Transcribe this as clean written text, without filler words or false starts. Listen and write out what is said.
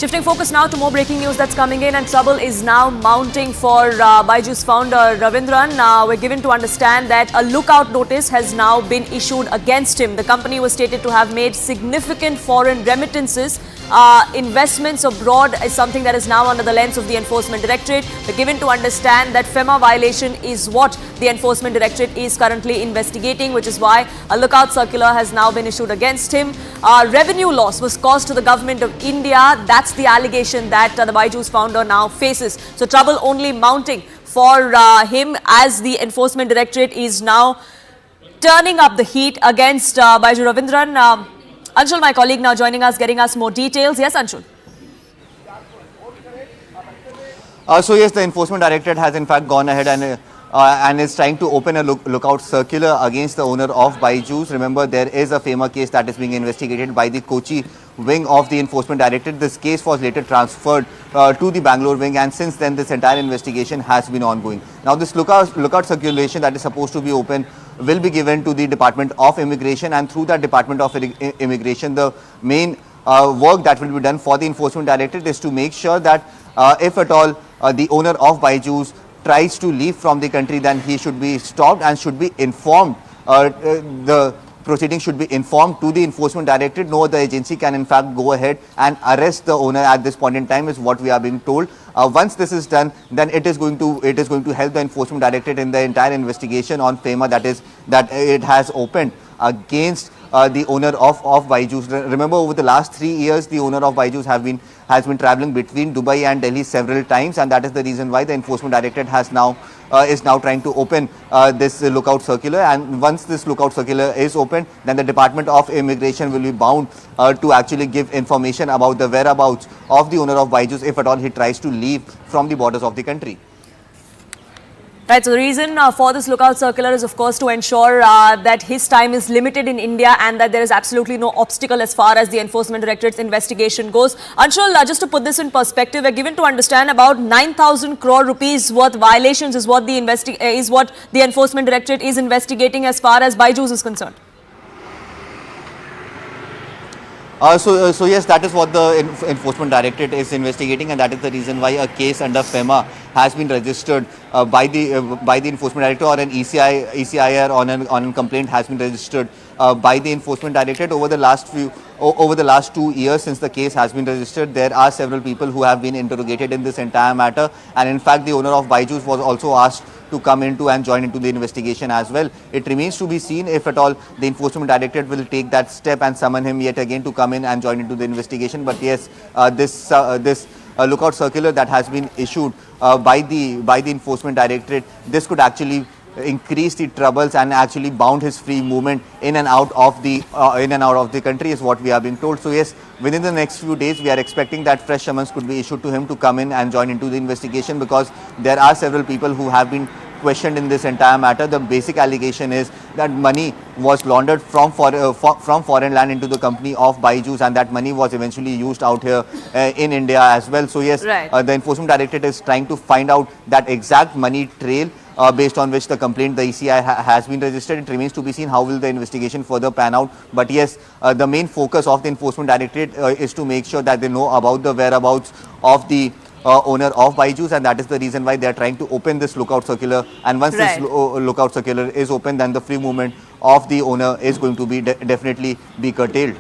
Shifting focus now to more breaking news that's coming in, and trouble is now mounting for BYJUS founder Raveendran. We're given to understand that a lookout notice has now been issued against him. The company was stated to have made significant foreign remittances. Investments abroad is something that is now under the lens of the Enforcement Directorate. We're given to understand that FEMA violation is what the Enforcement Directorate is currently investigating, which is why a lookout circular has now been issued against him. Revenue loss was caused to the government of India. That's the allegation that the BYJUS founder now faces. So trouble only mounting for him as the Enforcement Directorate is now turning up the heat against Byju Raveendran. Anshul, my colleague, now joining us, getting us more details. Yes, Anshul. So yes, the Enforcement Directorate has in fact gone ahead and is trying to open a lookout circular against the owner of BYJUS. Remember, there is a FEMA case that is being investigated by the Kochi wing of the Enforcement Directorate. This case was later transferred to the Bangalore wing, and since then this entire investigation has been ongoing. Now this lookout circulation that is supposed to be open will be given to the Department of Immigration, and through that Department of Immigration, the main work that will be done for the Enforcement Directorate is to make sure that if at all the owner of BYJUS tries to leave from the country, then he should be stopped and should be informed. The proceedings should be informed to the Enforcement Directorate. No other agency can in fact go ahead and arrest the owner at this point in time, is what we are being told. Once this is done, then it is going to help the Enforcement Directorate in the entire investigation on FEMA that it has opened against the owner of BYJUS. Remember, over the last 3 years, the owner of BYJUS has been traveling between Dubai and Delhi several times, and that is the reason why the Enforcement Directorate is now trying to open this lookout circular. And once this lookout circular is opened, then the Department of Immigration will be bound to actually give information about the whereabouts of the owner of BYJUS if at all he tries to leave from the borders of the country. Right, so the reason for this lookout circular is, of course, to ensure that his time is limited in India and that there is absolutely no obstacle as far as the Enforcement Directorate's investigation goes. Anshul, just to put this in perspective, we're given to understand about 9,000 crore rupees worth violations is what the Enforcement Directorate is investigating as far as BYJUS is concerned. So yes, that is what the Enforcement Directorate is investigating, and that is the reason why a case under FEMA has been registered by the Enforcement Directorate, or an ECIR on a complaint has been registered by the Enforcement Directorate. Over the last 2 years since the case has been registered, there are several people who have been interrogated in this entire matter, and in fact the owner of BYJUS was also asked to come into and join into the investigation as well. It remains to be seen if at all the Enforcement Directorate will take that step and summon him yet again to come in and join into the investigation. But yes, this lookout circular that has been issued by the Enforcement Directorate, this could actually increase the troubles and actually bound his free movement in and out of the country, is what we are being told. So yes, within the next few days we are expecting that fresh summons could be issued to him to come in and join into the investigation, because there are several people who have been questioned in this entire matter. The basic allegation is that money was laundered from foreign land into the company of BYJUS, and that money was eventually used out here in India as well. So yes, right. The Enforcement Directorate is trying to find out that exact money trail based on which the complaint, the ECI, has been registered. It remains to be seen how will the investigation further pan out. But yes, the main focus of the Enforcement Directorate is to make sure that they know about the whereabouts of the owner of BYJUS, and that is the reason why they are trying to open this lookout circular. And once this lookout circular is open, then the free movement of the owner is going to be definitely be curtailed.